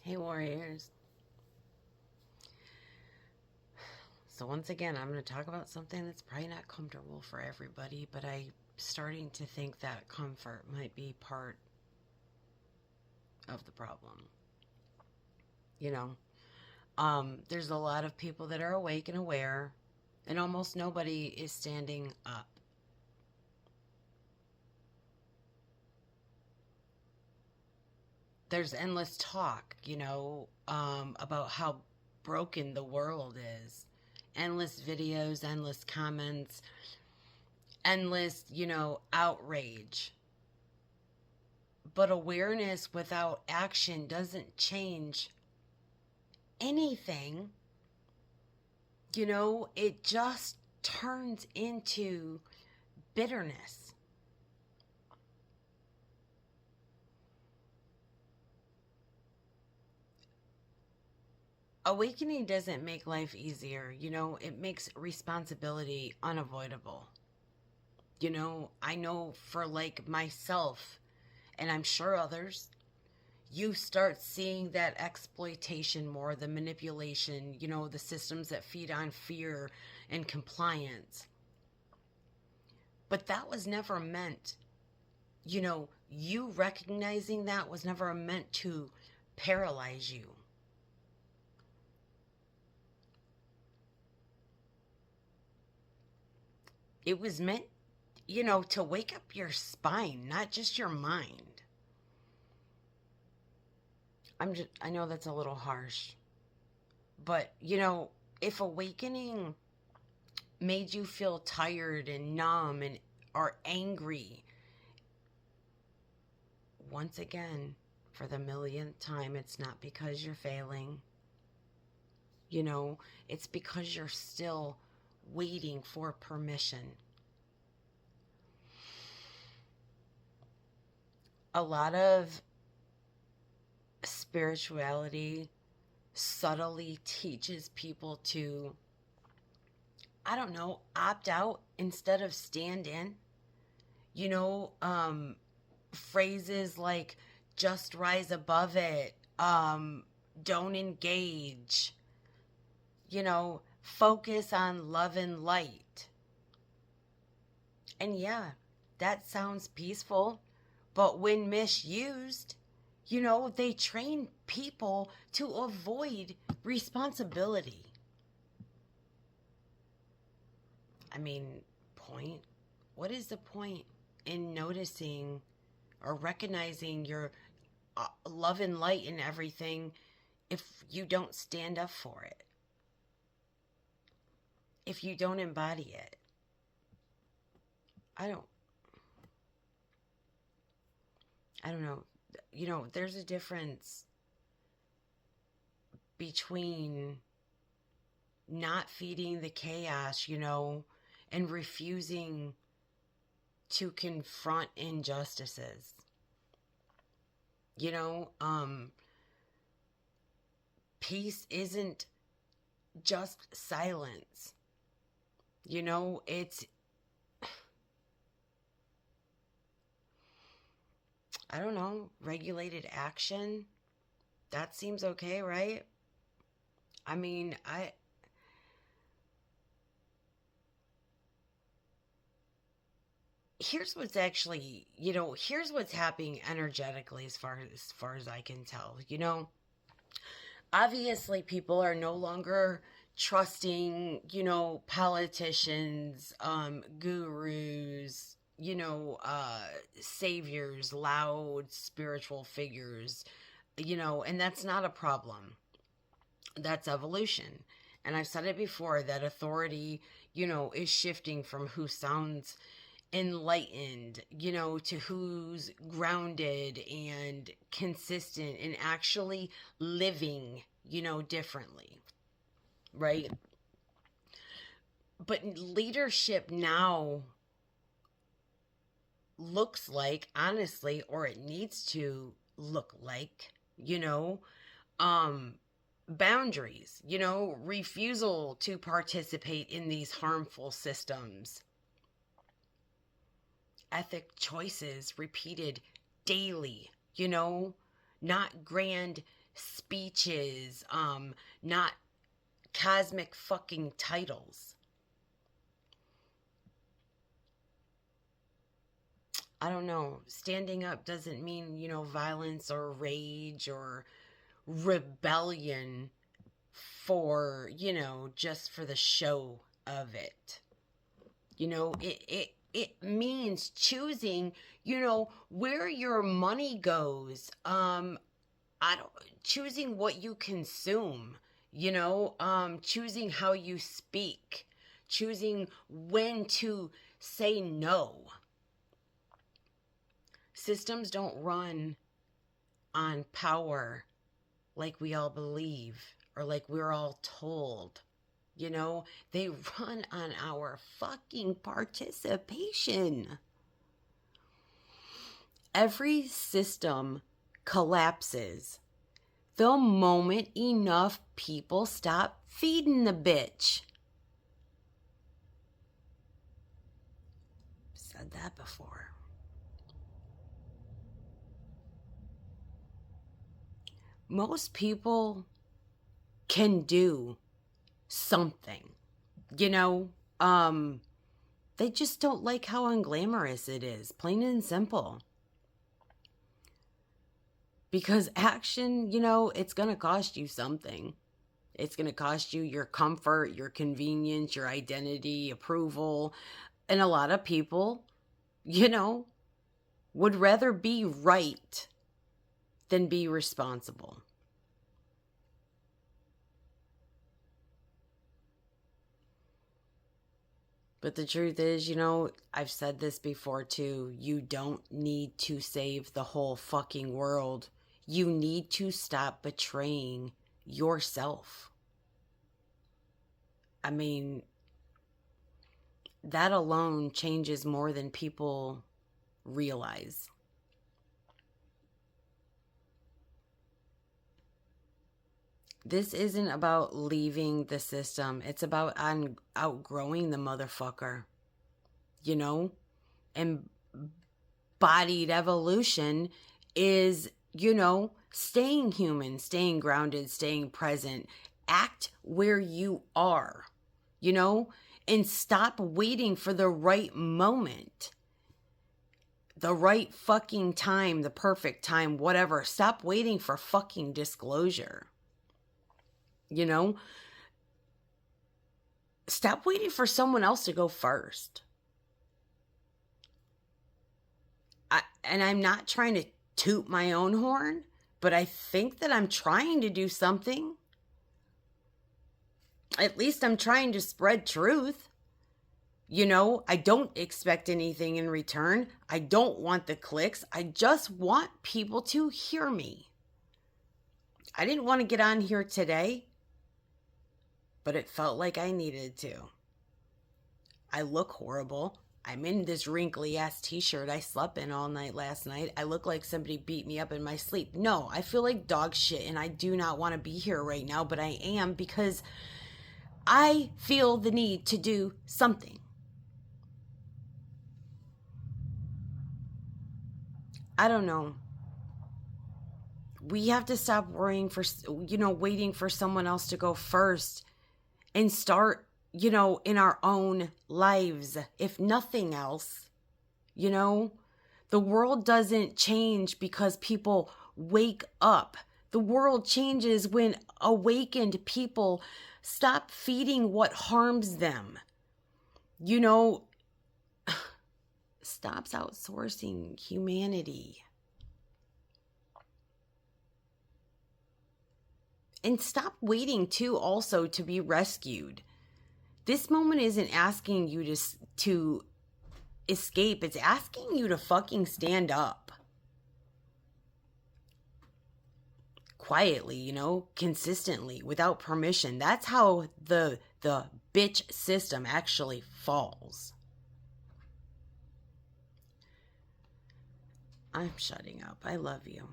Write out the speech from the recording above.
Hey, warriors. So, once again, I'm going to talk about something that's probably not comfortable for everybody, but I'm starting to think that comfort might be part of the problem. You know, there's a lot of people that are awake and aware, and almost nobody is standing up. There's endless talk, about how broken the world is. Endless videos, endless comments, endless, outrage. But awareness without action doesn't change anything. It just turns into bitterness. Awakening doesn't make life easier. It makes responsibility unavoidable. I know for like myself, and I'm sure others, you start seeing that exploitation more, the manipulation, the systems that feed on fear and compliance. But that was never meant, you recognizing that was never meant to paralyze you. It was meant, to wake up your spine, not just your mind. I know that's a little harsh, but if awakening made you feel tired and numb and or angry, once again, for the millionth time, it's not because you're failing. It's because you're still waiting for permission. A lot of spirituality subtly teaches people to, I don't know, opt out instead of stand in. You know, um, Phrases like just rise above it, don't engage, focus on love and light. And yeah, that sounds peaceful, but when misused, they train people to avoid responsibility. I mean, point? What is the point in noticing or recognizing your love and light and everything if you don't stand up for it? If you don't embody it? I don't I don't know. There's a difference between not feeding the chaos, and refusing to confront injustices. You know, um, Peace isn't just silence. It's, I don't know, regulated action. That seems okay, right? I mean, here's what's actually, here's what's happening energetically as far as I can tell. Obviously people are no longer trusting, politicians, gurus, saviors, loud spiritual figures, and that's not a problem. That's evolution. And I've said it before that authority, is shifting from who sounds enlightened, to who's grounded and consistent and actually living, differently, right? But leadership now looks like, honestly, or it needs to look like, you know, um, boundaries, refusal to participate in these harmful systems, ethic choices repeated daily, not grand speeches, not cosmic fucking titles. I don't know. Standing up doesn't mean, violence or rage or rebellion for, just for the show of it. It means choosing, where your money goes. Choosing what you consume, choosing how you speak, choosing when to say no. Systems don't run on power like we all believe or like we're all told. They run on our fucking participation. Every system collapses the moment enough people stop feeding the bitch. Said that before. Most people can do something, they just don't like how unglamorous it is, plain and simple. Because action, it's going to cost you something. It's going to cost you your comfort, your convenience, your identity, approval. And a lot of people, would rather be right than be responsible. But the truth is, I've said this before too, you don't need to save the whole fucking world. You need to stop betraying yourself. I mean, that alone changes more than people realize. This isn't about leaving the system. It's about outgrowing the motherfucker. Embodied evolution is, staying human, staying grounded, staying present. Act where you are, and stop waiting for the right moment. The right fucking time, the perfect time, whatever. Stop waiting for fucking disclosure. Stop waiting for someone else to go first. I'm not trying to toot my own horn, but I think that I'm trying to do something. At least I'm trying to spread truth. I don't expect anything in return. I don't want the clicks. I just want people to hear me. I didn't want to get on here today, but it felt like I needed to. I look horrible. I'm in this wrinkly ass t-shirt I slept in all night last night. I look like somebody beat me up in my sleep. No, I feel like dog shit and I do not want to be here right now, but I am because I feel the need to do something. I don't know. We have to stop worrying for, waiting for someone else to go first and start, in our own lives. If nothing else, the world doesn't change because people wake up. The world changes when awakened people stop feeding what harms them. Stops outsourcing humanity. And stop waiting too also to be rescued. This moment isn't asking you to escape. It's asking you to fucking stand up. Quietly, consistently, without permission. That's how the bitch system actually falls. I'm shutting up. I love you.